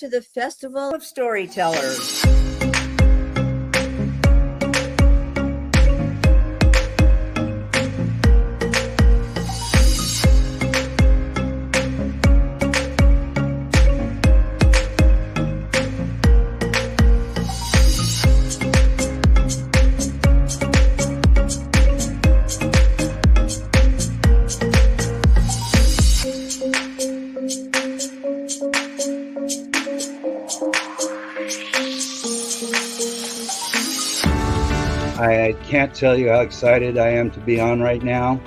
to the Festival of Storytellers. I can't tell you how excited I am to be on right now.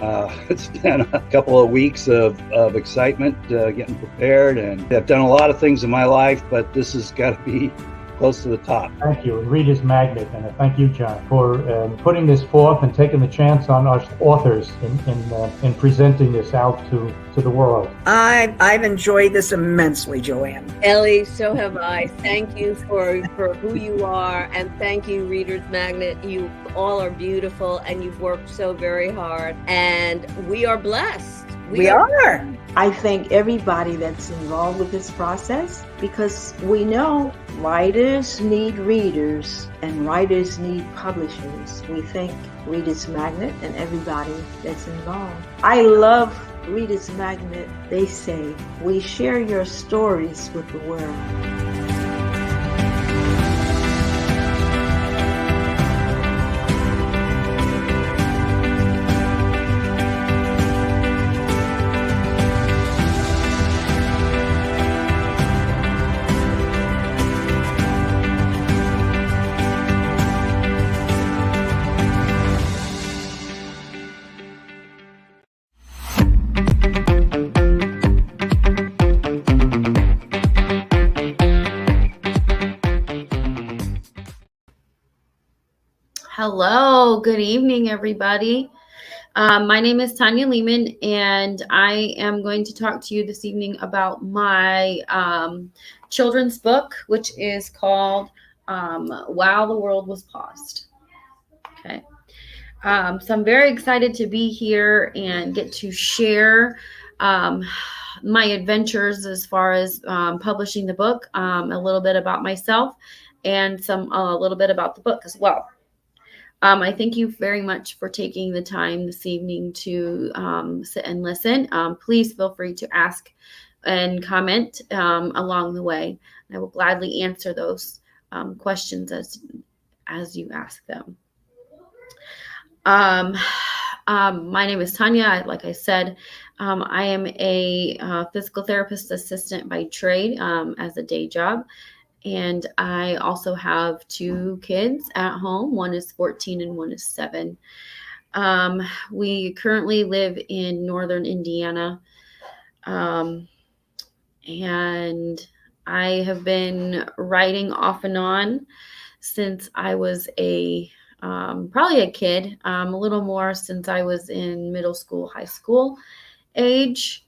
It's been a couple of weeks of excitement, getting prepared, and I've done a lot of things in my life, but this has got to be close to the top. Thank you, Reader's Magnet, and thank you, John, for putting this forth and taking the chance on us authors in presenting this out to the world. I've enjoyed this immensely, Joanne. Ellie, so have I. Thank you for who you are, and thank you, Reader's Magnet. You all are beautiful, and you've worked so very hard, and we are blessed. We are. I thank everybody that's involved with this process, because we know writers need readers and writers need publishers. We thank Reader's Magnet and everybody that's involved. I love Reader's Magnet. They say, we share your stories with the world. Hello, good evening, everybody. My name is TONYA LEAMON, and I am going to talk to you this evening about my children's book, which is called While the World Was Paused. Okay. So I'm very excited to be here and get to share my adventures as far as publishing the book, a little bit about myself, and a little bit about the book as well. I thank you very much for taking the time this evening to sit and listen. Please feel free to ask and comment along the way. I will gladly answer those questions as you ask them. My name is TONYA. Like I said, I am a physical therapist assistant by trade as a day job. And I also have 2 kids at home. One is 14 and one is 7. We currently live in northern Indiana. And I have been writing off and on since I was probably a kid, a little more since I was in middle school, high school age.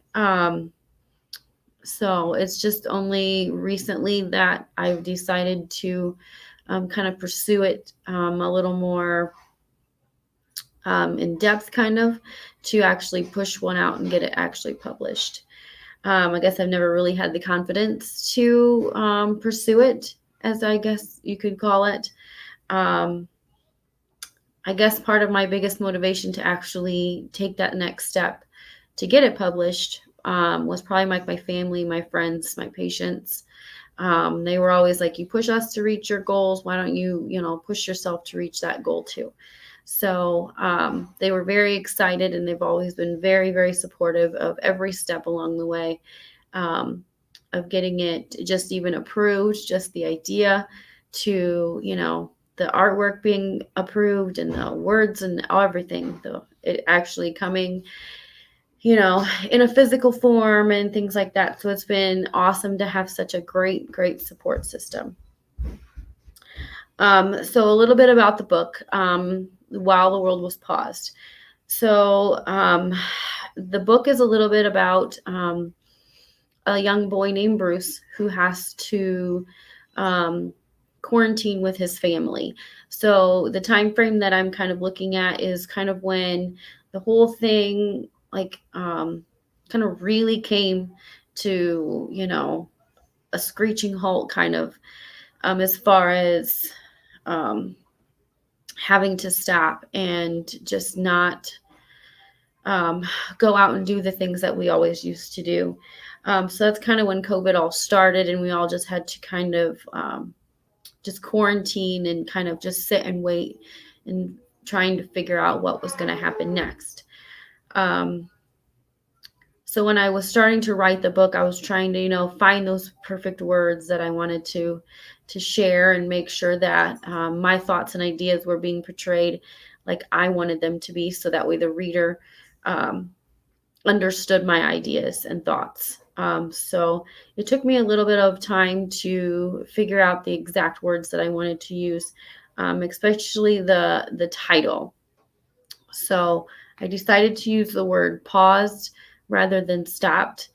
So it's just only recently that I've decided to kind of pursue it a little more in depth, kind of, to actually push one out and get it actually published. I guess I've never really had the confidence to pursue it, as I guess you could call it. I guess part of my biggest motivation to actually take that next step to get it published was probably my family, my friends, my patients. They were always like, you push us to reach your goals. Why don't you, push yourself to reach that goal too? So they were very excited, and they've always been very, very supportive of every step along the way of getting it just even approved, just the idea to, the artwork being approved and the words and everything, it actually coming in a physical form and things like that. So it's been awesome to have such a great, great support system. So a little bit about the book, While the World Was Paused. So the book is a little bit about a young boy named Bruce who has to quarantine with his family. So the time frame that I'm kind of looking at is kind of when the whole thing kind of really came to, a screeching halt kind of, as far as having to stop and just not go out and do the things that we always used to do. So that's kind of when COVID all started, and we all just had to kind of just quarantine and kind of just sit and wait and trying to figure out what was going to happen next. So when I was starting to write the book, I was trying to, find those perfect words that I wanted to share and make sure that my thoughts and ideas were being portrayed like I wanted them to be, so that way the reader understood my ideas and thoughts. So it took me a little bit of time to figure out the exact words that I wanted to use, especially the title. So I decided to use the word paused rather than stopped,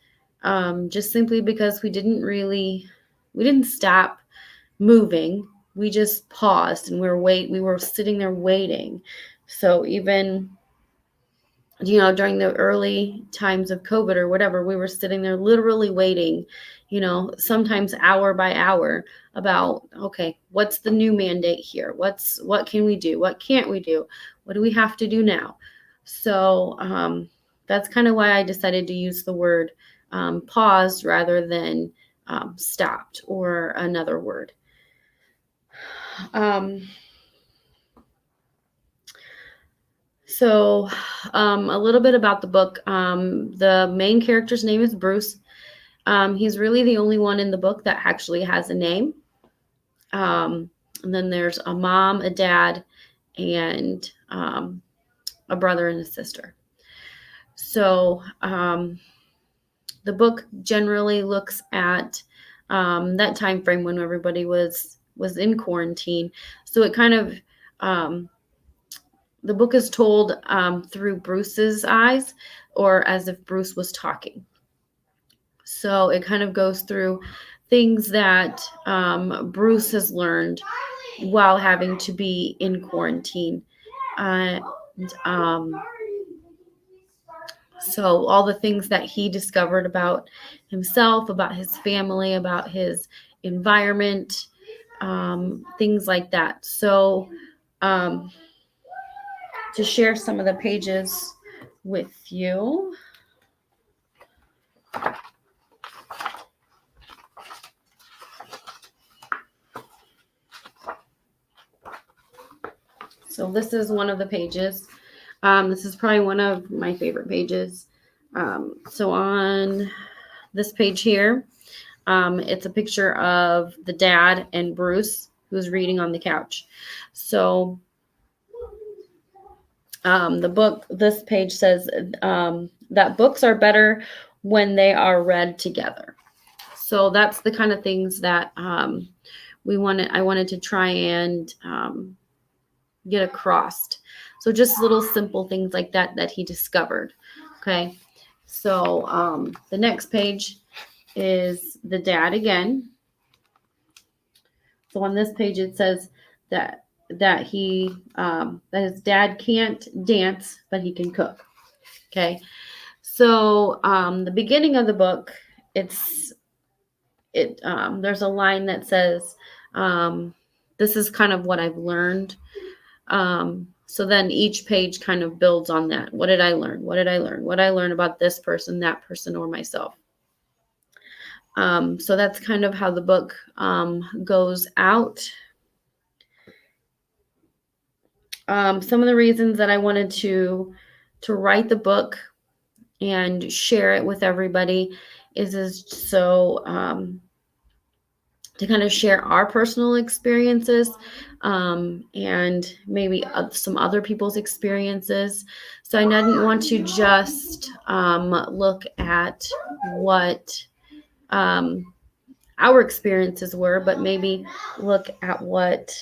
just simply because we didn't stop moving. We just paused and we were sitting there waiting. So even, during the early times of COVID or whatever, we were sitting there literally waiting, sometimes hour by hour about, okay, what's the new mandate here? What can we do? What can't we do? What do we have to do now? So that's kind of why I decided to use the word paused rather than stopped or another word. So a little bit about the book. The main character's name is Bruce. He's really the only one in the book that actually has a name. And then there's a mom, a dad, and a brother and a sister. So the book generally looks at that time frame when everybody was in quarantine. So it kind of the book is told through Bruce's eyes, or as if Bruce was talking. So it kind of goes through things that Bruce has learned while having to be in quarantine. So all the things that he discovered about himself, about his family, about his environment, things like that. So to share some of the pages with you. So this is one of the pages. This is probably one of my favorite pages. So on this page here, it's a picture of the dad and Bruce, who's reading on the couch. So this page says that books are better when they are read together. So that's the kind of things that I wanted to try and get across. So just little simple things like that he discovered. Okay. So the next page is the dad again. So on this page it says that his dad can't dance, but he can cook. Okay. So the beginning of the book, there's a line that says, this is kind of what I've learned. So then each page kind of builds on that. What did I learn? What did I learn? What did I learn about this person, that person, or myself? So that's kind of how the book goes out. Some of the reasons that I wanted to write the book and share it with everybody is so to kind of share our personal experiences and maybe some other people's experiences. So I didn't want to just look at what our experiences were, but maybe look at what,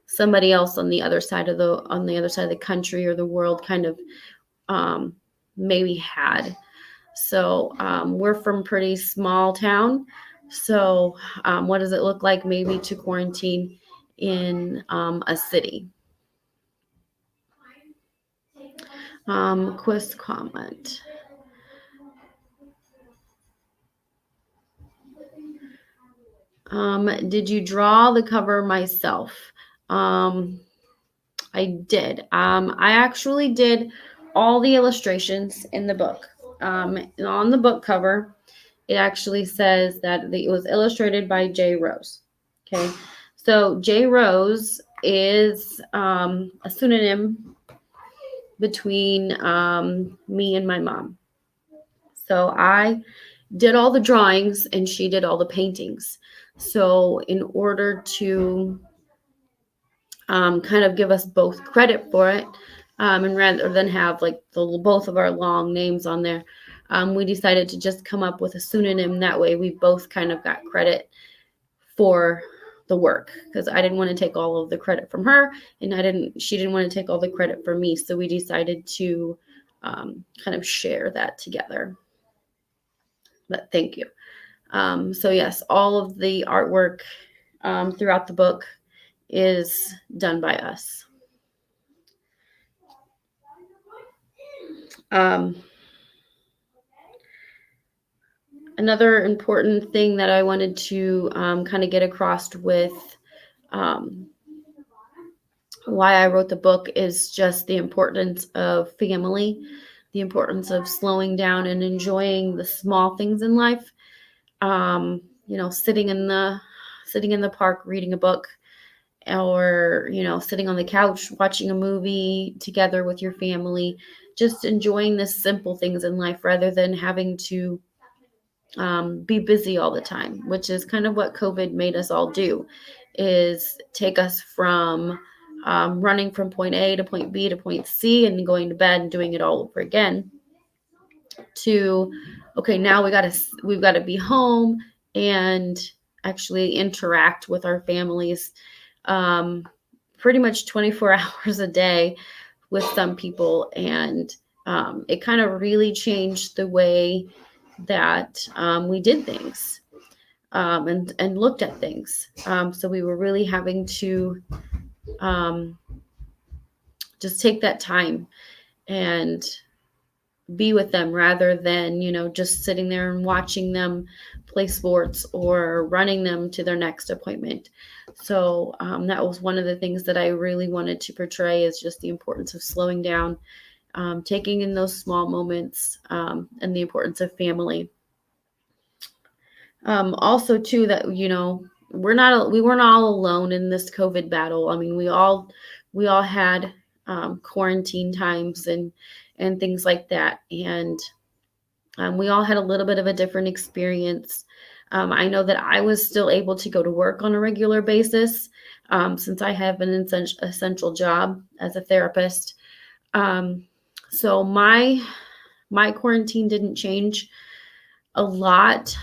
somebody else on the other side of the country or the world kind of maybe had. So we're from pretty small town. So what does it look like maybe to quarantine in a city? Quiz comment. Did you draw the cover myself? I did. I actually did all the illustrations in the book. On the book cover, it actually says that it was illustrated by J. Rose. Okay, so J. Rose is a pseudonym between me and my mom. So I did all the drawings and she did all the paintings. So in order to kind of give us both credit for it, and rather than have like both of our long names on there, we decided to just come up with a pseudonym. That way we both kind of got credit for the work, because I didn't want to take all of the credit from her, and she didn't want to take all the credit from me. So we decided to kind of share that together. But thank you. So yes, all of the artwork throughout the book is done by us. Another important thing that I wanted to kind of get across with why I wrote the book is just the importance of family, the importance of slowing down and enjoying the small things in life. Sitting in the park reading a book, or sitting on the couch watching a movie together with your family, just enjoying the simple things in life rather than having to be busy all the time, which is kind of what COVID made us all do, is take us from running from point A to point B to point C and going to bed and doing it all over again, to okay, now we've got to be home and actually interact with our families pretty much 24 hours a day with some people. And it kind of really changed the way that we did things and looked at things. So we were really having to just take that time and be with them rather than, just sitting there and watching them play sports or running them to their next appointment. So that was one of the things that I really wanted to portray, is just the importance of slowing down, taking in those small moments, and the importance of family. Also too, that, we weren't all alone in this COVID battle. I mean, we all had quarantine times and things like that. And we all had a little bit of a different experience. I know that I was still able to go to work on a regular basis since I have an essential job as a therapist. So my quarantine didn't change a lot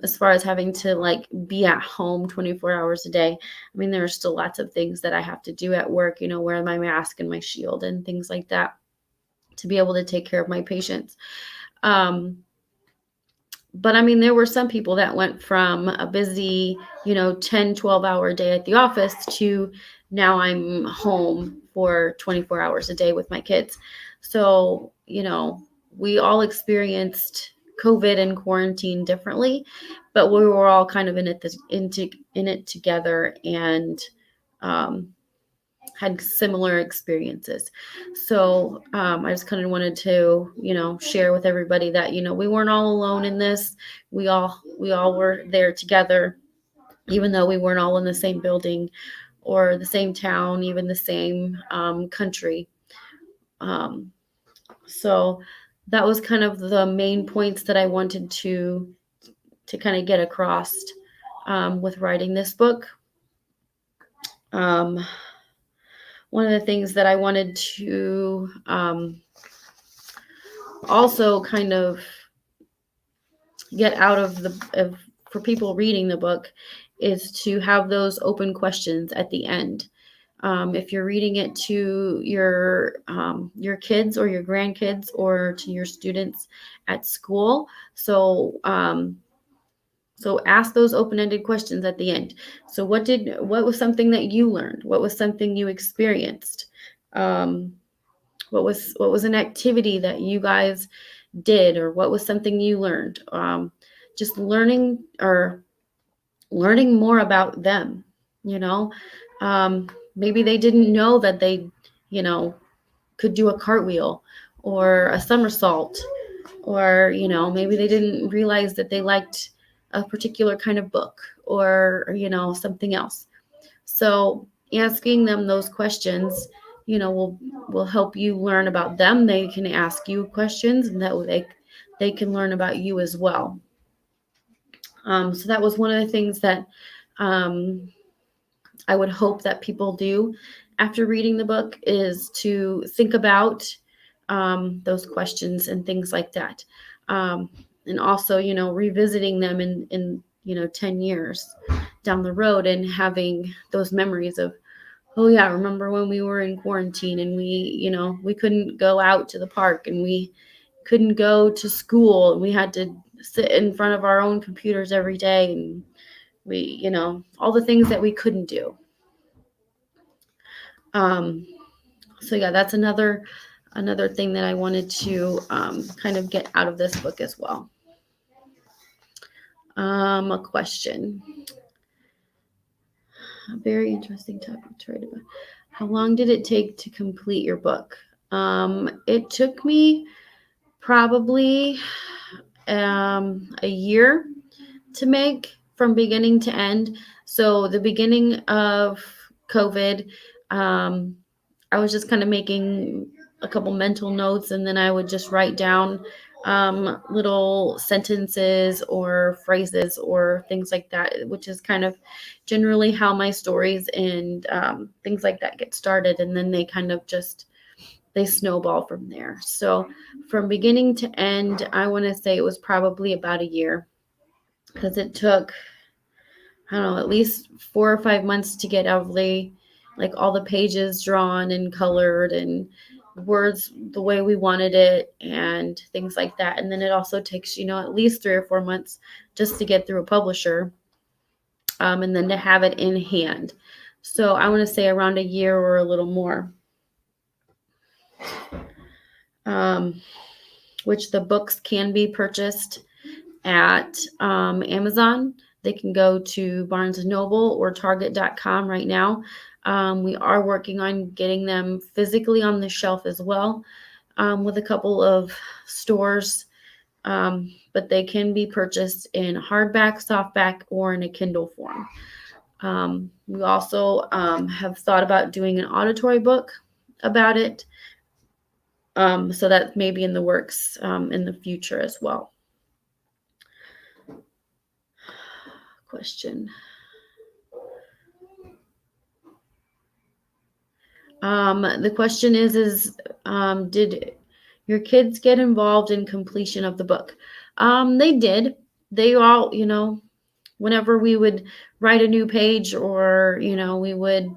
as far as having to be at home 24 hours a day. I mean, there are still lots of things that I have to do at work, wear my mask and my shield and things like that to be able to take care of my patients. But I mean, there were some people that went from a busy, 10, 12-hour day at the office to now I'm home for 24 hours a day with my kids. So, we all experienced COVID and quarantine differently, but we were all kind of in it together and had similar experiences. So I just kind of wanted to, share with everybody that, we weren't all alone in this. We all were there together, even though we weren't all in the same building or the same town, even the same country. So that was kind of the main points that I wanted to kind of get across with writing this book. One of the things that I wanted to also kind of get out of for people reading the book is to have those open questions at the end. If you're reading it to your kids or your grandkids or to your students at school, so ask those open-ended questions at the end. So what was something that you learned? What was something you experienced? What was an activity that you guys did, or what was something you learned? Just learning, or learning more about them. Maybe they didn't know that they, could do a cartwheel or a somersault, or, maybe they didn't realize that they liked a particular kind of book, or, something else. So asking them those questions, will help you learn about them. They can ask you questions, and that way they can learn about you as well. So that was one of the things that I would hope that people do after reading the book, is to think about those questions and things like that. And also, revisiting them in 10 years down the road, and having those memories of, oh yeah, remember when we were in quarantine and we couldn't go out to the park, and we couldn't go to school, and we had to sit in front of our own computers every day, and we, all the things that we couldn't do. So yeah, that's another thing that I wanted to kind of get out of this book as well. A question. A very interesting topic to write about. How long did it take to complete your book? It took me probably a year to make, from beginning to end. So the beginning of COVID, I was just kind of making a couple mental notes, and then I would just write down little sentences or phrases or things like that, which is kind of generally how my stories and things like that get started. And then they kind of they snowball from there. So from beginning to end, I want to say it was probably about a year, because it took, I don't know, at least 4 or 5 months to get all the pages drawn and colored and words the way we wanted it and things like that. And then it also takes, at least 3 or 4 months just to get through a publisher, and then to have it in hand. So I want to say around a year or a little more. Which the books can be purchased at Amazon. They can go to Barnes & Noble or Target.com right now. We are working on getting them physically on the shelf as well, with a couple of stores, but they can be purchased in hardback, softback, or in a Kindle form. We also have thought about doing an auditory book about it, so that may be in the works in the future as well. Question. The question is did your kids get involved in completion of the book? They did. They all, whenever we would write a new page, or, we would,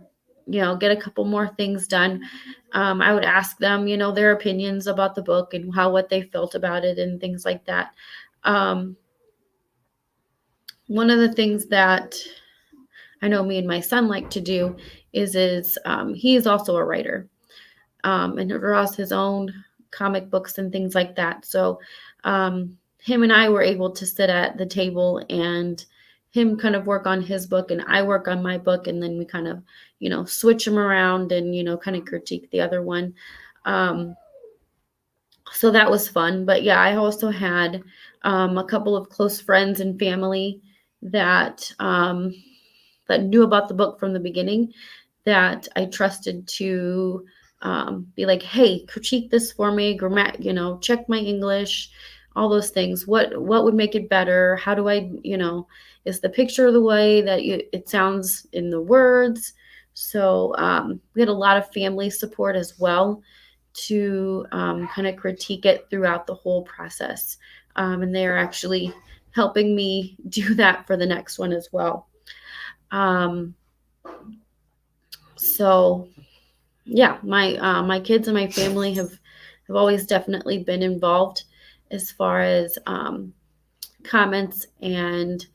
get a couple more things done, I would ask them, their opinions about the book and what they felt about it and things like that. One of the things that I know me and my son like to do is he is also a writer, and draws his own comic books and things like that. So him and I were able to sit at the table, and him kind of work on his book and I work on my book, and then we kind of, switch them around and, kind of critique the other one. So that was fun. But yeah, I also had a couple of close friends and family that knew about the book from the beginning, that I trusted to be like, hey, critique this for me, check my English, all those things. What would make it better? How do I, is the picture the way that it sounds in the words? So we had a lot of family support as well to kind of critique it throughout the whole process. And they're actually helping me do that for the next one as well. So yeah, my kids and my family have always definitely been involved as far as comments and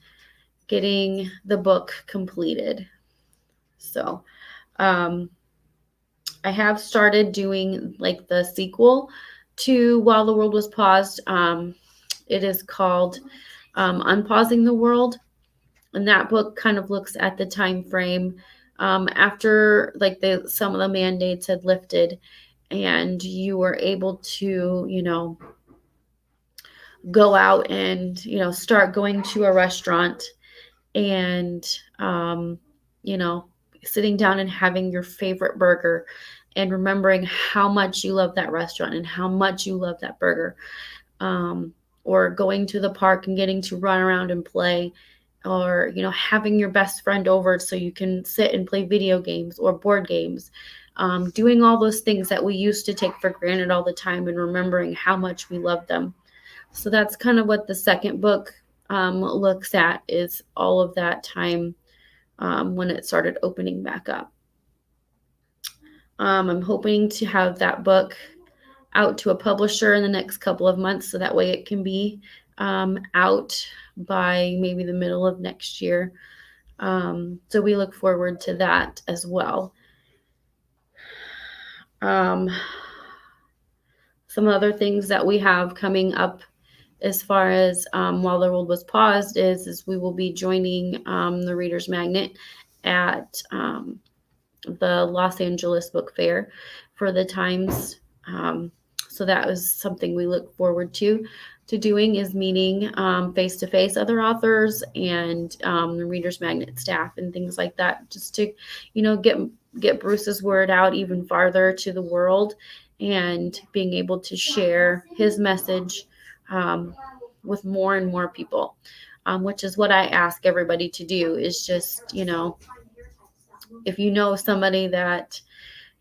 getting the book completed. So I have started doing the sequel to While the World Was Paused. It is called Unpausing the World. And that book kind of looks at the time frame after like some of the mandates had lifted, and you were able to, go out and, start going to a restaurant and, you know, sitting down and having your favorite burger and remembering how much you love that restaurant and how much you love that burger. Or going to the park and getting to run around and play, or, having your best friend over so you can sit and play video games or board games. Doing all those things that we used to take for granted all the time and remembering how much we love them. So that's kind of what the second book looks at, is all of that time when it started opening back up. I'm hoping to have that book out to a publisher in the next couple of months, so that way it can be out by maybe the middle of next year. So we look forward to that as well. Some other things that we have coming up as far as while the world was paused is we will be joining the Reader's Magnet at the Los Angeles Book Fair for the Times. So that was something we look forward to doing, is meeting face-to-face other authors and the Reader's Magnet staff and things like that, just to, get Bruce's word out even farther to the world, and being able to share his message with more and more people, which is what I ask everybody to do, is just, if you know somebody that,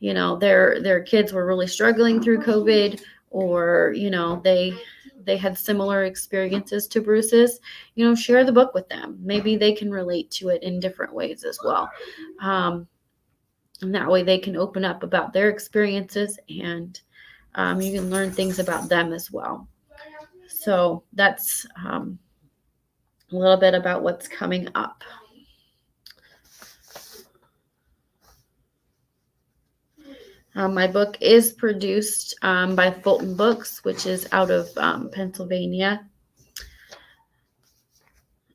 their kids were really struggling through COVID, or, they had similar experiences to Bruce's, share the book with them. Maybe they can relate to it in different ways as well. And that way they can open up about their experiences, and you can learn things about them as well. So that's a little bit about what's coming up. My book is produced by Fulton Books, which is out of Pennsylvania.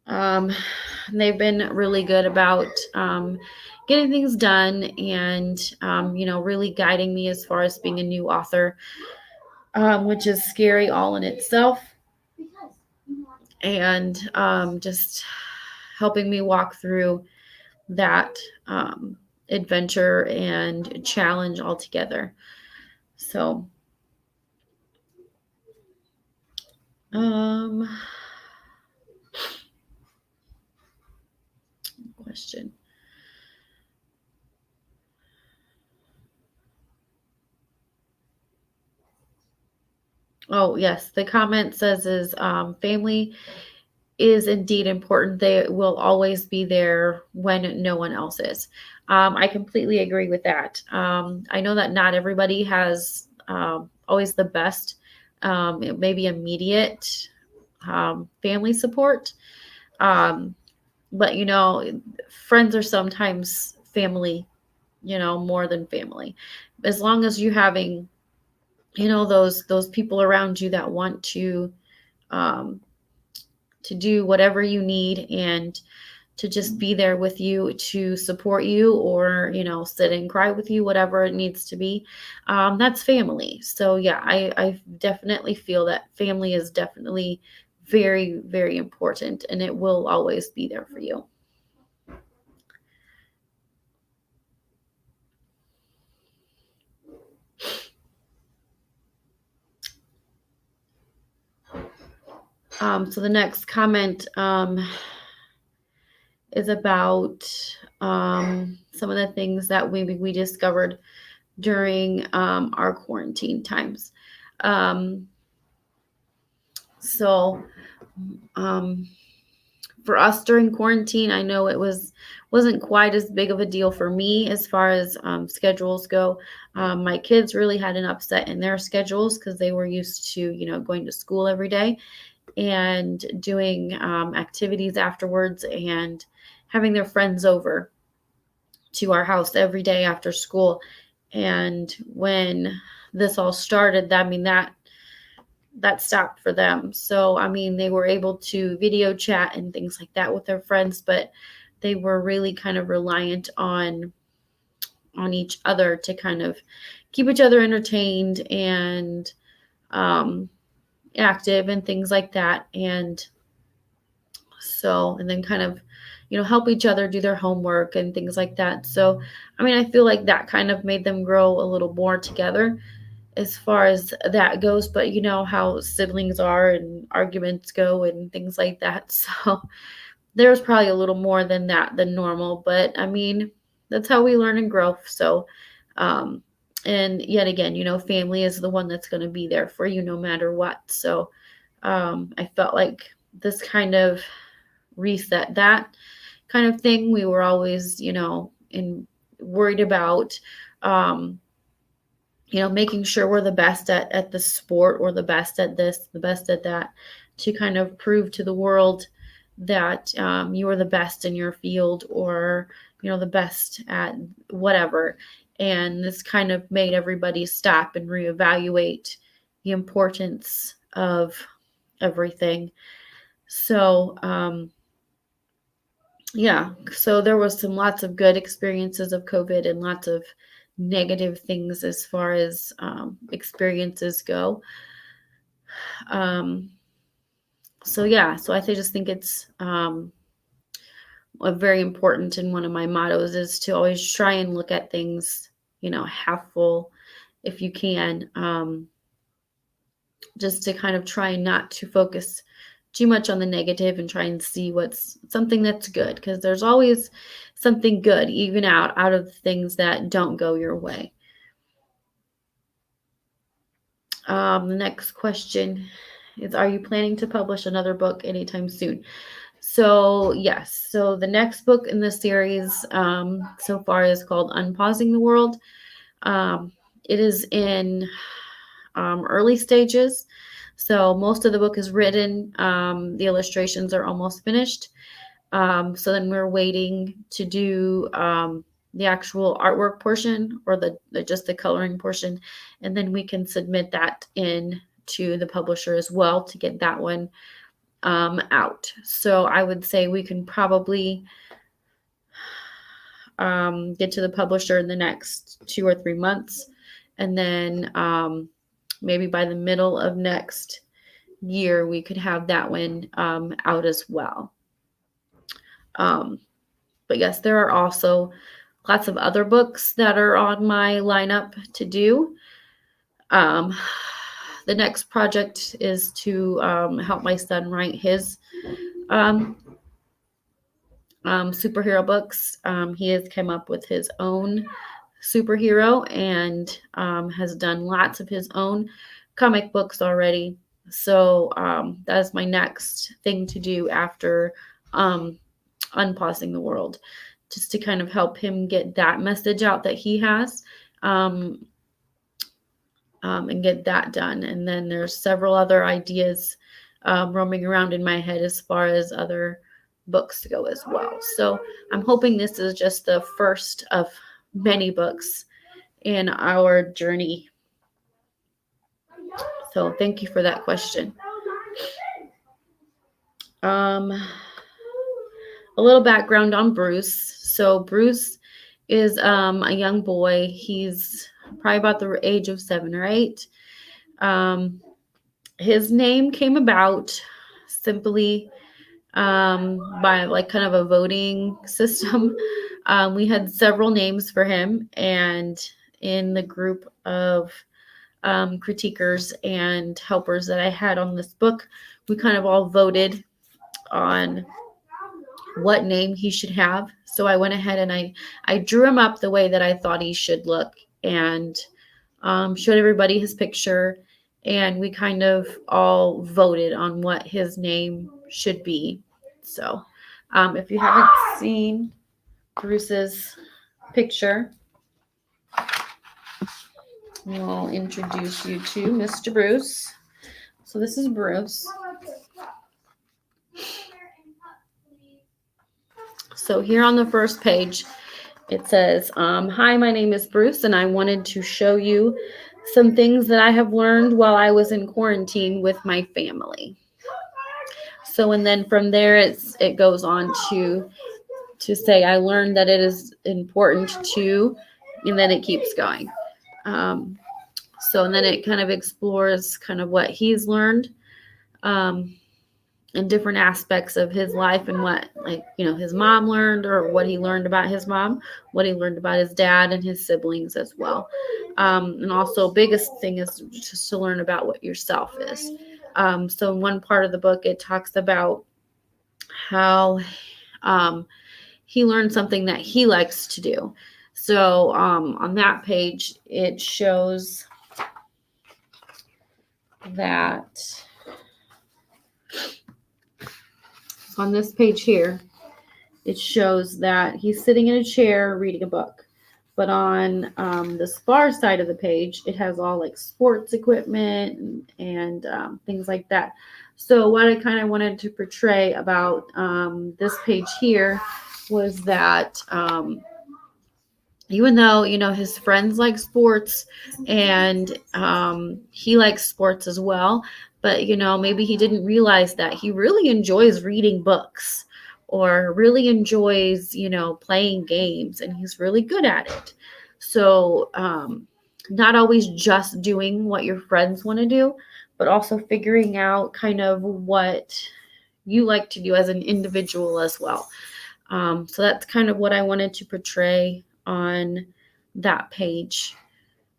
They've been really good about getting things done and, really guiding me as far as being a new author, which is scary all in itself. And just helping me walk through that adventure and challenge altogether. So, question. Oh, yes. The comment says family is indeed important. They will always be there when no one else is. I completely agree with that. I know that not everybody has always the best, maybe immediate family support. But, friends are sometimes family, more than family. As long as you're having, those people around you that want to do whatever you need and to just be there with you, to support you, or, sit and cry with you, whatever it needs to be. That's family. So yeah, I definitely feel that family is definitely very, very important, and it will always be there for you. So the next comment is about some of the things that we discovered during our quarantine times. So for us during quarantine, I know it wasn't quite as big of a deal for me as far as schedules go. My kids really had an upset in their schedules because they were used to, going to school every day and doing activities afterwards and having their friends over to our house every day after school. And when this all started, that that stopped for them. So, I mean, they were able to video chat and things like that with their friends, but they were really kind of reliant on each other to kind of keep each other entertained and active and things like that. And so, and then kind of, help each other do their homework and things like that. So, I mean, I feel like that kind of made them grow a little more together as far as that goes. But you know how siblings are and arguments go and things like that. So there was probably a little more than that than normal. But I mean, that's how we learn and grow. So, and yet again, family is the one that's going to be there for you no matter what. So I felt like this kind of reset that kind of thing. We were always, worried about, making sure we're the best at the sport, or the best at this, the best at that, to kind of prove to the world that you are the best in your field, or, the best at whatever. And this kind of made everybody stop and reevaluate the importance of everything. So, yeah, so there was lots of good experiences of COVID and lots of negative things as far as experiences go. So yeah, so just think it's very important, and one of my mottos is to always try and look at things, half full if you can, just to kind of try not to focus too much on the negative and try and see what's something that's good, because there's always something good even out of things that don't go your way. The next question is, are you planning to publish another book anytime soon? So yes, so the next book in the series so far is called Unpausing the World. It is in early stages. So most of the book is written. The illustrations are almost finished. So then we're waiting to do the actual artwork portion, or just the coloring portion, and then we can submit that in to the publisher as well to get that one out. So I would say we can probably get to the publisher in the next 2 or 3 months, and then maybe by the middle of next year we could have that one out as well. But yes, there are also lots of other books that are on my lineup to do. The next project is to help my son write his superhero books. He has come up with his own superhero and has done lots of his own comic books already. So that is my next thing to do after Unpausing the World, just to kind of help him get that message out that he has, and get that done. And then there's several other ideas roaming around in my head as far as other books to go as well. So I'm hoping this is just the first of many books in our journey. So thank you for that question. A little background on Bruce. So Bruce is a young boy. He's probably about the age of 7 or 8. His name came about simply by like kind of a voting system. We had several names for him, and in the group of critiquers and helpers that I had on this book, we kind of all voted on what name he should have. So I went ahead and I drew him up the way that I thought he should look, and showed everybody his picture, and we kind of all voted on what his name should be. So if you haven't seen Bruce's picture, I'll introduce you to Mr. Bruce. So this is Bruce. So here on the first page, it says, hi, my name is Bruce, and I wanted to show you some things that I have learned while I was in quarantine with my family. So, and then from there, it goes on to say, I learned that it is important to, and then it keeps going. So, and then it kind of explores kind of what he's learned in different aspects of his life, and what, like, his mom learned, or what he learned about his mom, what he learned about his dad and his siblings as well. And also, biggest thing is just to learn about what yourself is. So in one part of the book, it talks about how he learned something that he likes to do. So on that page, it shows that on this page here, it shows that he's sitting in a chair reading a book. But on this far side of the page, it has all like sports equipment and things like that. So what I kind of wanted to portray about this page here was that even though, his friends like sports, and he likes sports as well, but, maybe he didn't realize that he really enjoys reading books, or really enjoys, playing games, and he's really good at it. So not always just doing what your friends want to do, but also figuring out kind of what you like to do as an individual as well. So that's kind of what I wanted to portray on that page.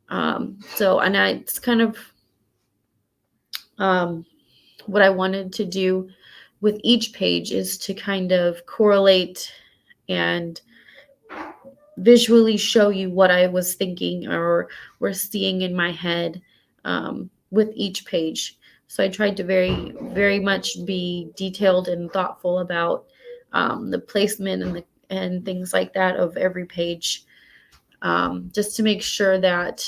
It's kind of what I wanted to do with each page is to kind of correlate and visually show you what I was thinking or seeing in my head with each page. So I tried to very, very much be detailed and thoughtful about the placement and things like that of every page, just to make sure that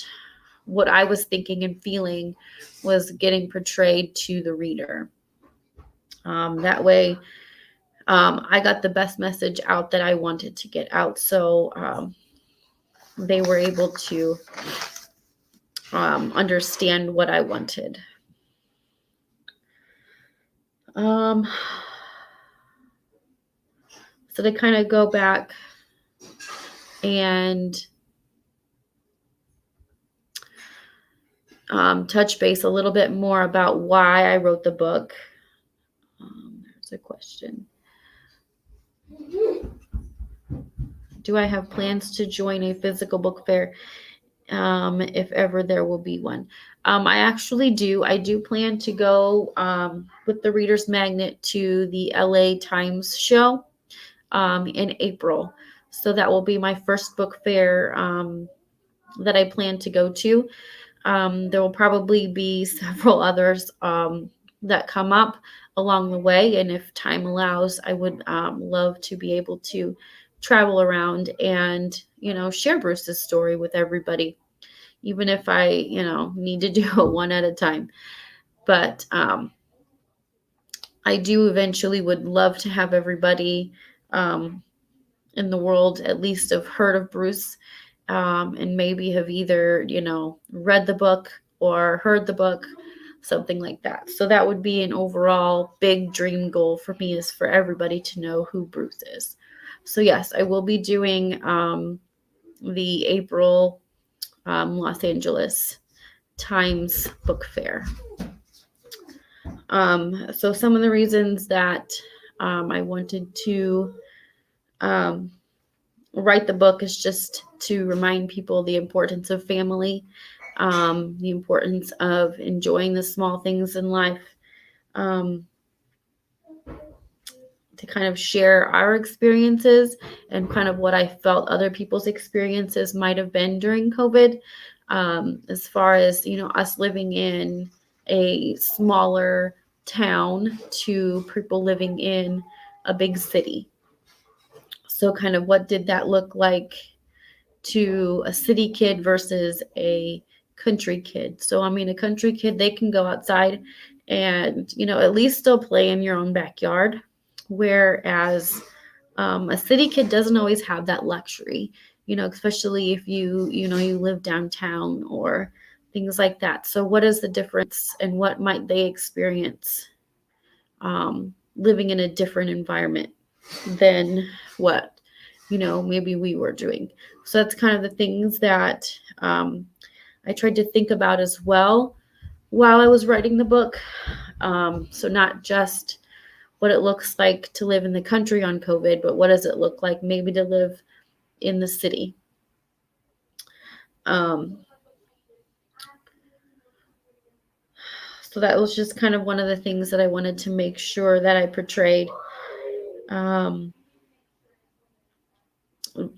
what I was thinking and feeling was getting portrayed to the reader. That way, I got the best message out that I wanted to get out. So they were able to understand what I wanted. So to kind of go back and touch base a little bit more about why I wrote the book. There's a question. Do I have plans to join a physical book fair if ever there will be one? I actually do. I do plan to go with the Reader's Magnet to the LA Times show in April. So that will be my first book fair that I plan to go to. There will probably be several others that come up along the way. And if time allows, I would love to be able to travel around and, share Bruce's story with everybody, even if I, need to do it one at a time. But I do eventually would love to have everybody in the world at least have heard of Bruce, and maybe have either, read the book or heard the book, something like that. So that would be an overall big dream goal for me, is for everybody to know who Bruce is. So yes, I will be doing the April Los Angeles Times Book Fair. So some of the reasons that I wanted to write the book is just to remind people the importance of family, the importance of enjoying the small things in life, to kind of share our experiences and kind of what I felt other people's experiences might have been during COVID, as far as, us living in a smaller town to people living in a big city. So kind of what did that look like to a city kid versus a country kid? So, a country kid, they can go outside and, at least still play in your own backyard. Whereas a city kid doesn't always have that luxury, especially if you live downtown or things like that. So what is the difference and what might they experience living in a different environment than what, maybe we were doing? So that's kind of the things that I tried to think about as well while I was writing the book. So not just what it looks like to live in the country on COVID, but what does it look like maybe to live in the city? So that was just kind of one of the things that I wanted to make sure that I portrayed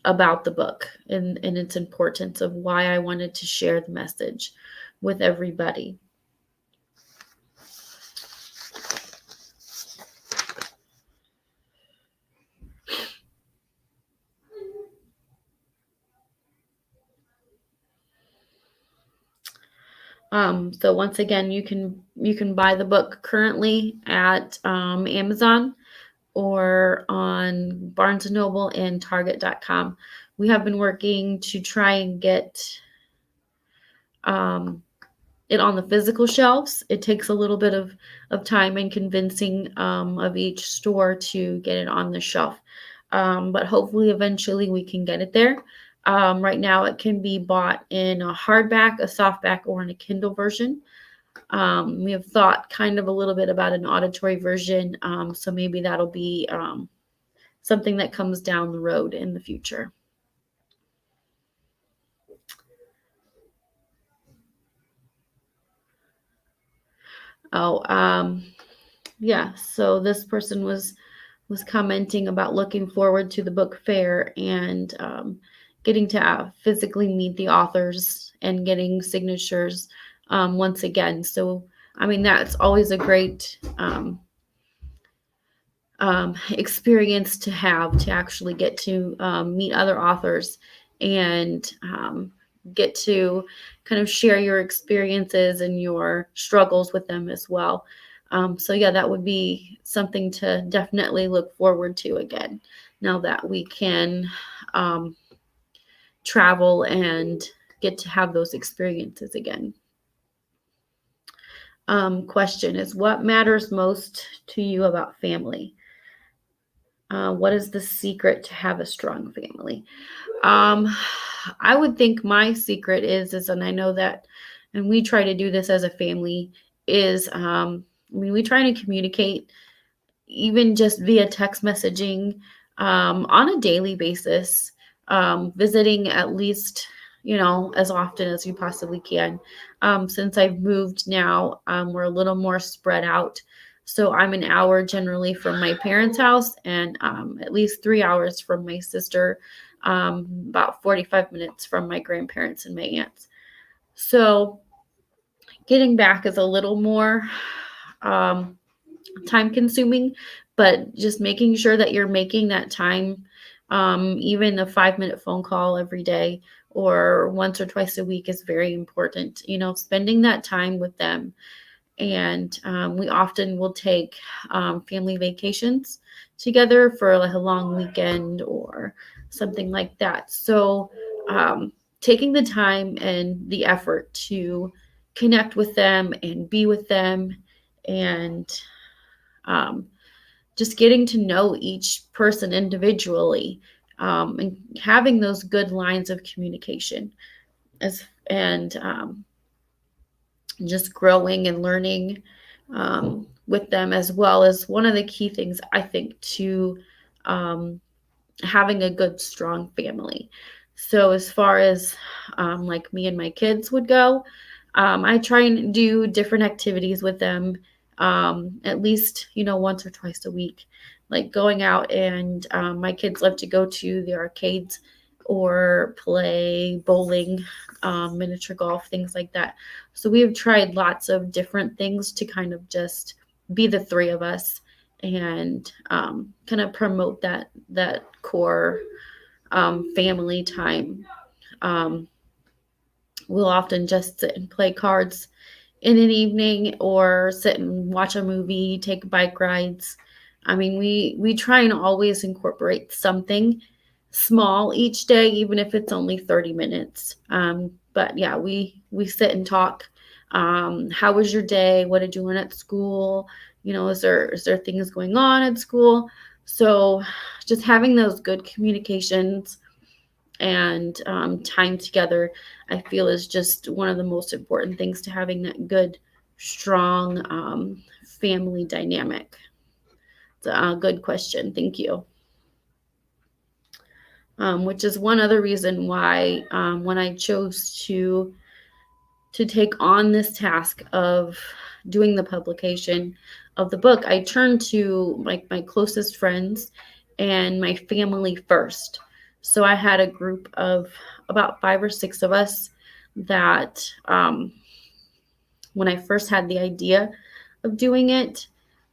about the book and its importance of why I wanted to share the message with everybody. So once again, you can buy the book currently at Amazon or on Barnes & Noble and Target.com. We have been working to try and get it on the physical shelves. It takes a little bit of time and convincing of each store to get it on the shelf. But hopefully eventually we can get it there. Right now it can be bought in a hardback, a softback, or in a Kindle version. We have thought kind of a little bit about an auditory version. So maybe that'll be something that comes down the road in the future. Yeah. So this person was commenting about looking forward to the book fair and getting to physically meet the authors and getting signatures once again. So, I mean, that's always a great experience to have, to actually get to meet other authors and get to kind of share your experiences and your struggles with them as well. So yeah, that would be something to definitely look forward to again, now that we can travel and get to have those experiences again. Question is, what matters most to you about family? What is the secret to have a strong family? I would think my secret is, and I know that, and we try to do this as a family, is, we try to communicate even just via text messaging on a daily basis, visiting at least, as often as you possibly can. Since I've moved now, we're a little more spread out. So I'm an hour generally from my parents' house and at least 3 hours from my sister, about 45 minutes from my grandparents and my aunts. So getting back is a little more time consuming, but just making sure that you're making that time, even a 5-minute phone call every day or once or twice a week is very important. Spending that time with them. And we often will take family vacations together for like a long weekend or something like that. So taking the time and the effort to connect with them and be with them and just getting to know each person individually and having those good lines of communication and just growing and learning with them, as well as one of the key things I think to having a good, strong family. So as far as like me and my kids would go, I try and do different activities with them, at least, once or twice a week, like going out and my kids love to go to the arcades or play bowling, miniature golf, things like that. So we have tried lots of different things to kind of just be the three of us and kind of promote that core family time. We'll often just sit and play cards in an evening or sit and watch a movie, take bike rides. I mean, we try and always incorporate something small each day, even if it's only 30 minutes. But yeah, we sit and talk. How was your day? What did you learn at school? Is there things going on at school? So just having those good communications and time together, I feel, is just one of the most important things to having that good, strong family dynamic. It's a good question. Thank you. Which is one other reason why when I chose to take on this task of doing the publication of the book, I turned to like my closest friends and my family first. So I had a group of about 5 or 6 of us that when I first had the idea of doing it,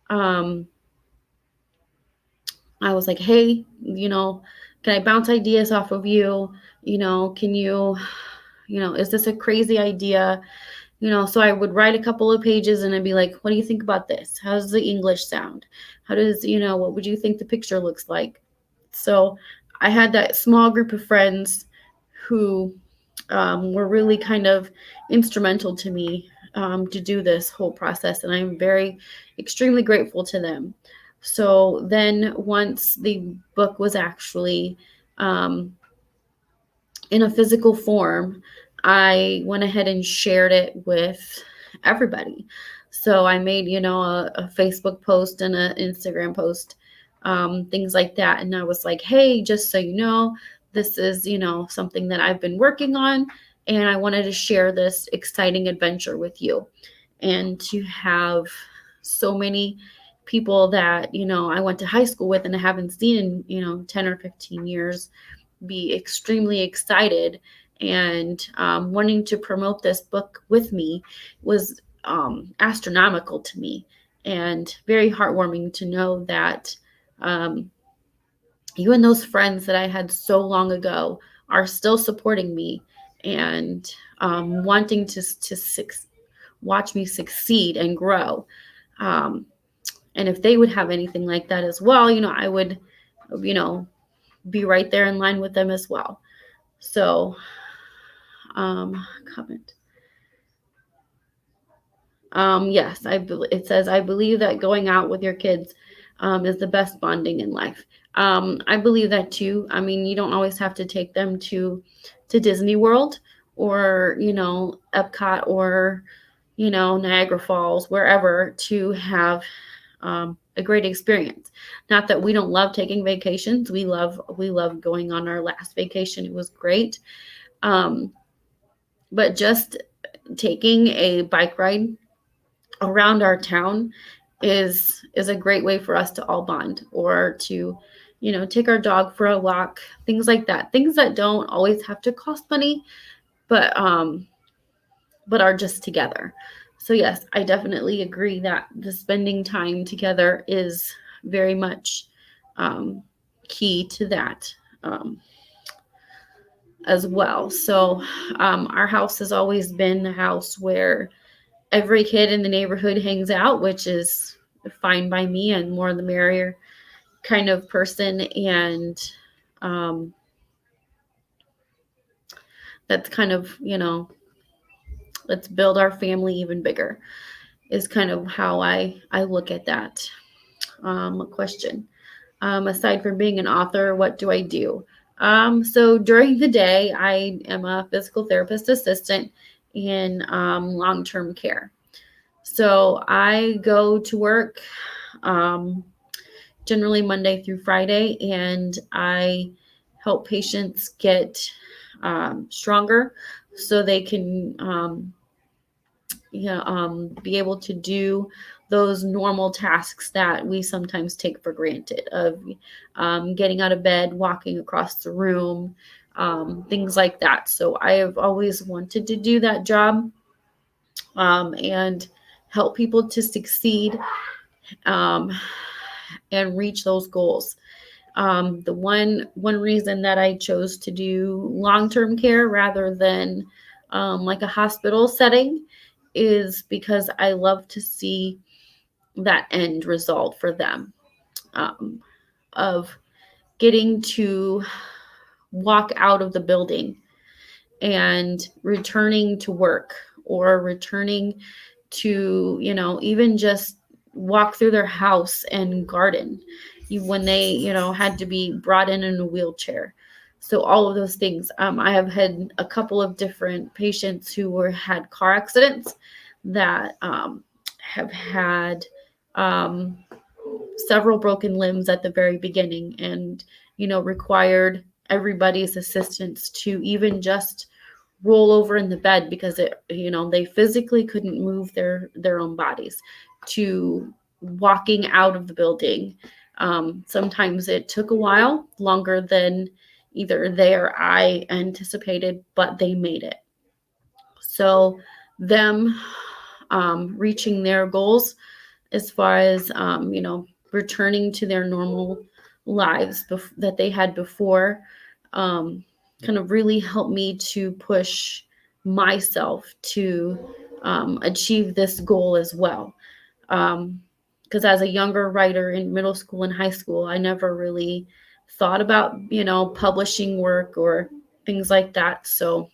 I was like, hey, can I bounce ideas off of you? Can you, is this a crazy idea? So I would write a couple of pages and I'd be like, what do you think about this? How does the English sound? How does, what would you think the picture looks like? So I had that small group of friends who were really kind of instrumental to me to do this whole process. And I'm extremely grateful to them. So then once the book was actually in a physical form, I went ahead and shared it with everybody. So I made, a Facebook post and an Instagram post, things like that. And I was like, hey, just so you know, this is, something that I've been working on, and I wanted to share this exciting adventure with you. And to have so many people that, I went to high school with and I haven't seen in, 10 or 15 years be extremely excited and wanting to promote this book with me was astronomical to me, and very heartwarming to know that even those friends that I had so long ago are still supporting me and wanting to watch me succeed and grow. And if they would have anything like that as well, I would, be right there in line with them as well. So, comment. Yes, it says, I believe that going out with your kids is the best bonding in life. I believe that too. I mean, you don't always have to take them to Disney World or, Epcot or, Niagara Falls, wherever, to have a great experience. Not that we don't love taking vacations. We love going on our last vacation. It was great. But just taking a bike ride around our town is a great way for us to all bond, or to, take our dog for a walk, things like that. Things that don't always have to cost money, but are just together. So yes, I definitely agree that the spending time together is very much key to that as well. So our house has always been the house where every kid in the neighborhood hangs out, which is fine by me, and more the merrier kind of person. And that's kind of, let's build our family even bigger, is kind of how I look at that question. Aside from being an author, what do I do? So during the day, I am a physical therapist assistant in long-term care. So I go to work generally Monday through Friday, and I help patients get stronger so they can be able to do those normal tasks that we sometimes take for granted, of getting out of bed, walking across the room, things like that. So I have always wanted to do that job and help people to succeed and reach those goals. The one reason that I chose to do long-term care rather than like a hospital setting is because I love to see that end result for them, of getting to walk out of the building and returning to work or returning to, even just walk through their house and garden when they, had to be brought in a wheelchair. So all of those things. I have had a couple of different patients who had car accidents that have had several broken limbs at the very beginning, and required everybody's assistance to even just roll over in the bed because they physically couldn't move their own bodies, to walking out of the building. Sometimes it took a while, longer than either they or I anticipated, but they made it. So them reaching their goals as far as returning to their normal lives that they had before, kind of really helped me to push myself to achieve this goal as well. Because as a younger writer in middle school and high school, I never really thought about publishing work or things like that. So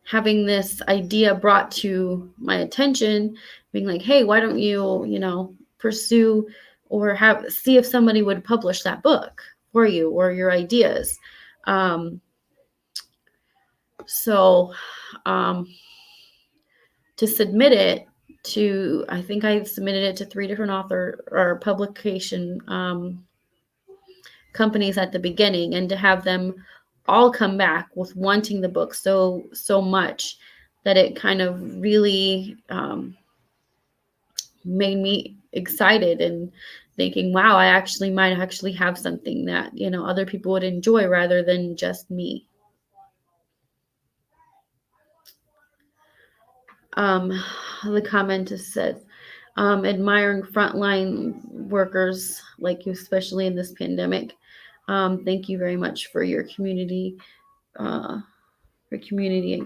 having this idea brought to my attention, being like, hey, why don't you, pursue or see if somebody would publish that book for you or your ideas. So to submit it to, I think I submitted it to 3 different author or publication companies at the beginning, and to have them all come back with wanting the book so much that it kind of really made me excited and thinking, wow, I might actually have something that other people would enjoy rather than just me. The comment is said, admiring frontline workers like you, especially in this pandemic. Thank you very much for your community, and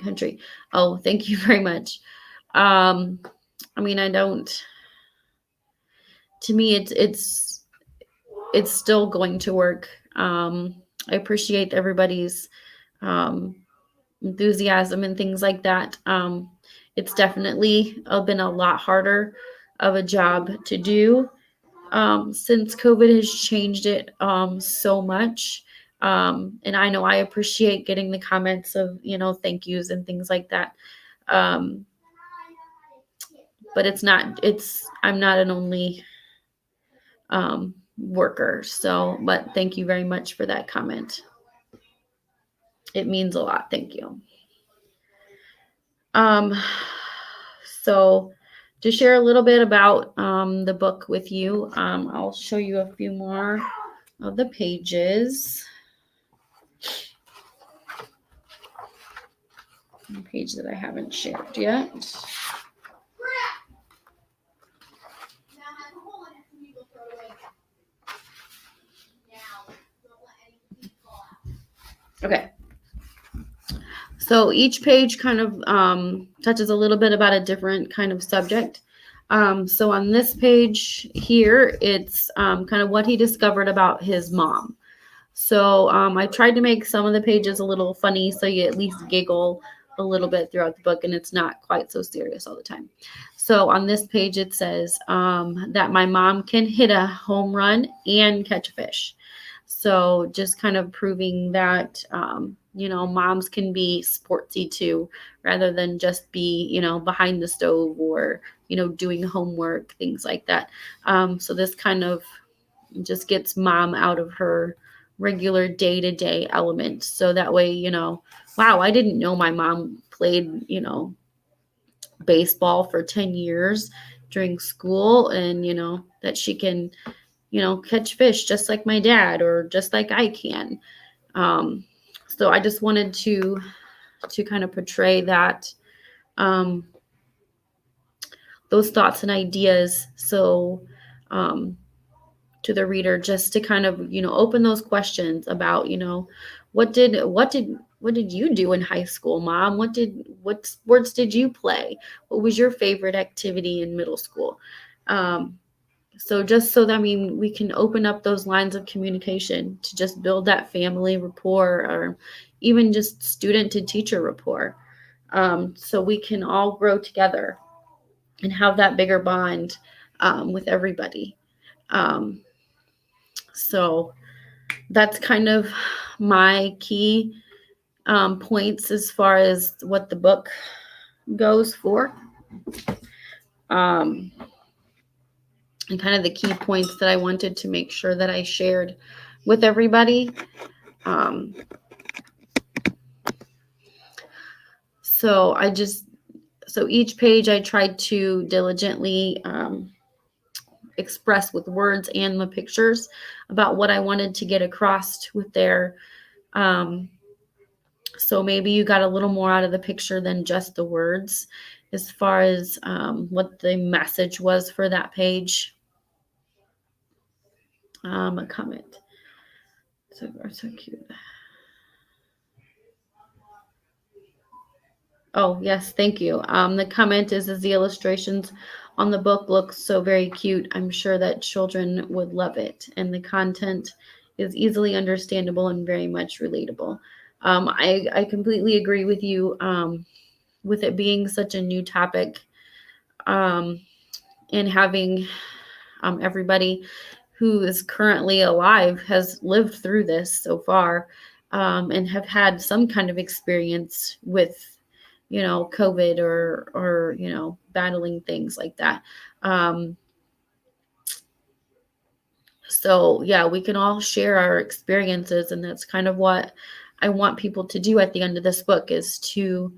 country. Oh, thank you very much. To me, it's still going to work. I appreciate everybody's enthusiasm and things like that. It's definitely been a lot harder of a job to do since COVID has changed it so much. And I know I appreciate getting the comments of, thank yous and things like that. But I'm not an only worker. So, but thank you very much for that comment. It means a lot. Thank you. So to share a little bit about the book with you, I'll show you a few more of the pages. The page that I haven't shared yet. Okay. So each page kind of touches a little bit about a different kind of subject. So on this page here, it's kind of what he discovered about his mom. So I tried to make some of the pages a little funny so you at least giggle a little bit throughout the book and it's not quite so serious all the time. So on this page, it says that my mom can hit a home run and catch a fish. So just kind of proving that, moms can be sportsy too, rather than just be, behind the stove or, doing homework, things like that. So this kind of just gets mom out of her regular day-to-day element. So that way, wow, I didn't know my mom played, baseball for 10 years during school, and, that she can, catch fish just like my dad or just like I can. So I just wanted to kind of portray that, those thoughts and ideas. So, to the reader, just to kind of, open those questions about, what did you do in high school, Mom? What sports did you play? What was your favorite activity in middle school? So just so that, I mean, we can open up those lines of communication to just build that family rapport, or even just student to teacher rapport, so we can all grow together and have that bigger bond with everybody. Um, so that's kind of my key points as far as what the book goes for. And kind of the key points that I wanted to make sure that I shared with everybody. So each page I tried to diligently express with words and the pictures about what I wanted to get across with their. So maybe you got a little more out of the picture than just the words as far as what the message was for that page. A comment. So cute. Oh, yes, thank you. The comment is the illustrations on the book look so very cute. I'm sure that children would love it. And the content is easily understandable and very much relatable. I completely agree with you with it being such a new topic, and having everybody who is currently alive has lived through this so far, and have had some kind of experience with COVID or battling things like that. So yeah, we can all share our experiences, and that's kind of what I want people to do at the end of this book, is to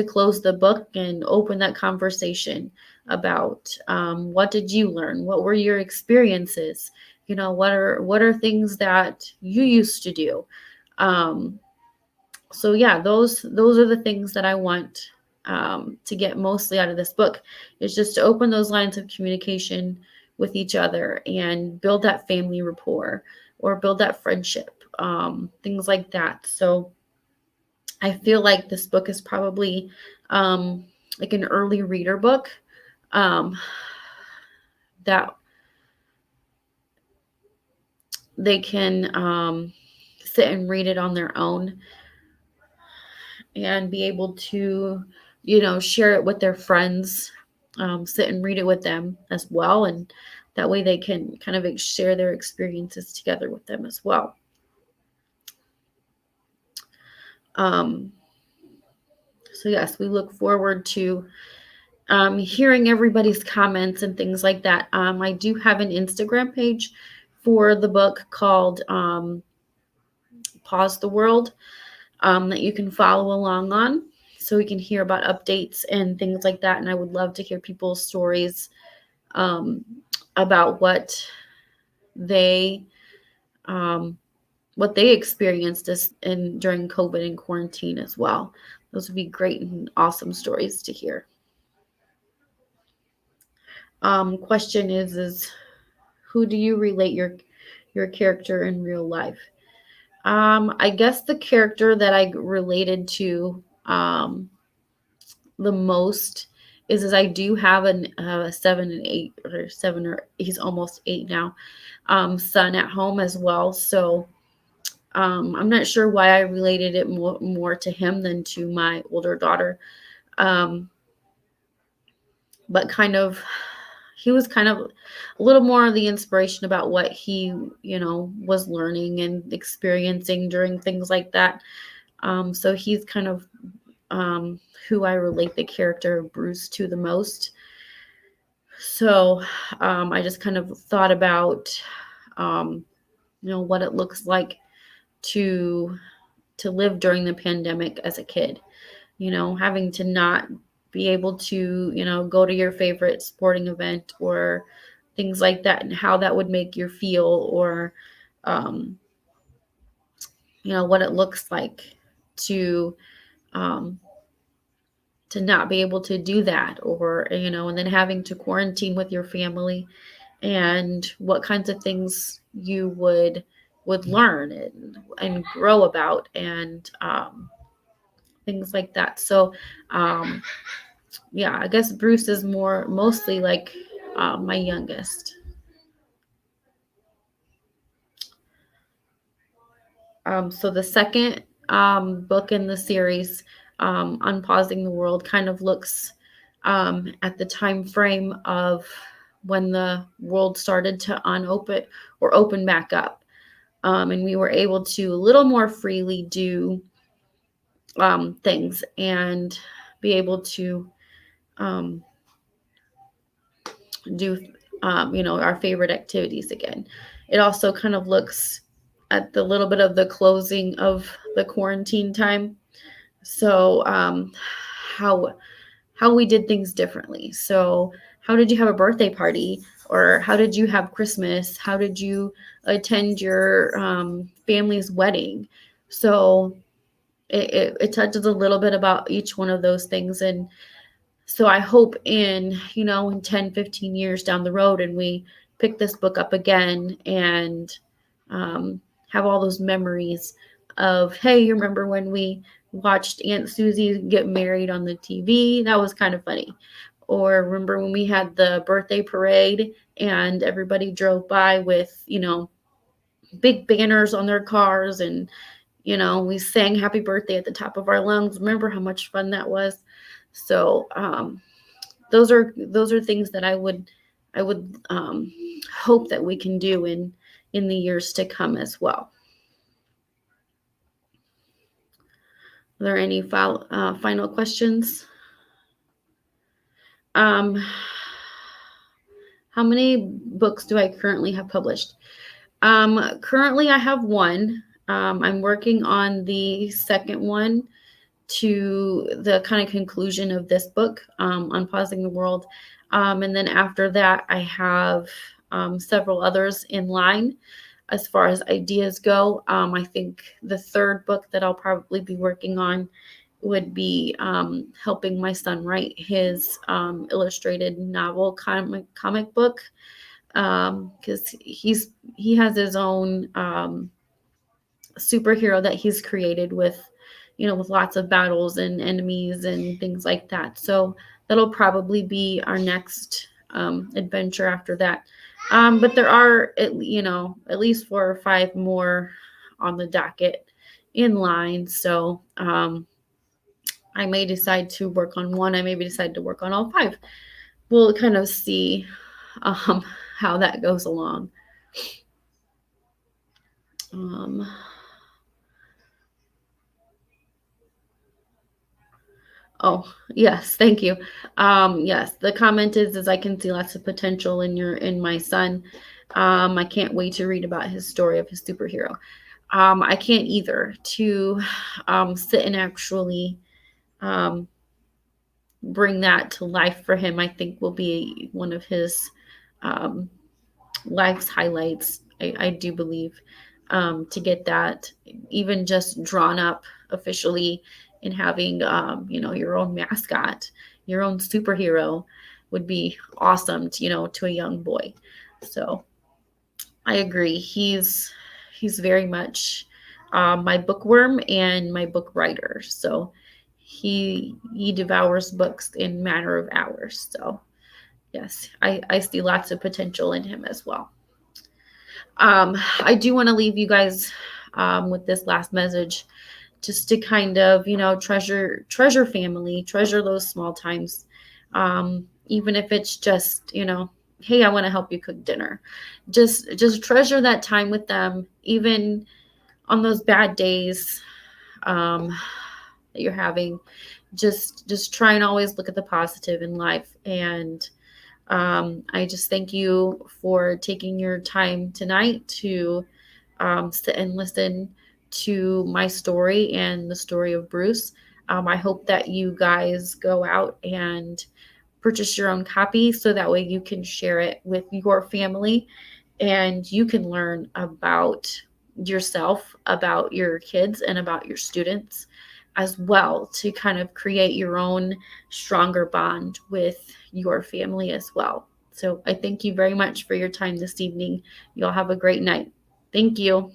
close the book and open that conversation about what did you learn? What were your experiences? What are things that you used to do? So yeah, those are the things that I want to get mostly out of this book, is just to open those lines of communication with each other and build that family rapport or build that friendship, things like that. So I feel like this book is probably like an early reader book that they can sit and read it on their own and be able to, share it with their friends, sit and read it with them as well. And that way they can kind of share their experiences together with them as well. So yes, we look forward to hearing everybody's comments and things like that. I do have an Instagram page for the book called Pause the World, that you can follow along on, so we can hear about updates and things like that. And I would love to hear people's stories about what they experienced during COVID and quarantine as well. Those would be great and awesome stories to hear. Question is who do you relate your character in real life? I guess the character that I related to the most is I do have a 7 and 8 or 7, or he's almost 8 now, son at home as well. So I'm not sure why I related it more to him than to my older daughter. But he was kind of a little more of the inspiration about what he, was learning and experiencing during things like that. So he's kind of who I relate the character of Bruce to the most. So I just kind of thought about, what it looks like to live during the pandemic as a kid, having to not be able to, go to your favorite sporting event or things like that, and how that would make you feel, or, what it looks like to not be able to do that, or, and then having to quarantine with your family, and what kinds of things you would learn and grow about, and things like that. So, yeah, I guess Bruce is mostly like my youngest. So the second book in the series, Unpausing the World, kind of looks at the time frame of when the world started to unopen or open back up. And we were able to a little more freely do things and be able to do, our favorite activities again. It also kind of looks at the little bit of the closing of the quarantine time. So how we did things differently. So how did you have a birthday party? Or how did you have Christmas? How did you attend your family's wedding? So it touches a little bit about each one of those things. And so I hope in 10, 15 years down the road, and we pick this book up again and have all those memories of, hey, you remember when we watched Aunt Susie get married on the TV? That was kind of funny. Or remember when we had the birthday parade and everybody drove by with, big banners on their cars, and, we sang happy birthday at the top of our lungs. Remember how much fun that was? So those are things that I would hope that we can do in the years to come as well. Are there any final questions? How many books do I currently have published? Currently I have one. I'm working on the second one to the kind of conclusion of this book, Unpausing the World. And then after that, I have several others in line as far as ideas go. I think the third book that I'll probably be working on would be helping my son write his illustrated novel comic book, because he has his own superhero that he's created with lots of battles and enemies and things like that. So that'll probably be our next adventure after that. But there are at least 4 or 5 more on the docket in line. So I may decide to work on one. I may decide to work on all 5. We'll kind of see how that goes along. Oh, yes, thank you. Yes, the comment is I can see lots of potential in my son. I can't wait to read about his story of his superhero. I can't either. To sit and actually bring that to life for him, I think will be one of his life's highlights. I do believe, to get that even just drawn up officially, and having your own mascot, your own superhero would be awesome to a young boy. So I agree. He's very much my bookworm and my book writer. So he devours books in a matter of hours. So yes, I see lots of potential in him as well. I do want to leave you guys with this last message, just to kind of, treasure family, treasure those small times. Even if it's just, hey, I want to help you cook dinner. Just treasure that time with them, even on those bad days that you're having. Just try and always look at the positive in life. And I just thank you for taking your time tonight to sit and listen to my story and the story of Bruce. I hope that you guys go out and purchase your own copy, so that way you can share it with your family and you can learn about yourself, about your kids, and about your students as well, to kind of create your own stronger bond with your family as well. So I thank you very much for your time this evening. You all have a great night. Thank you.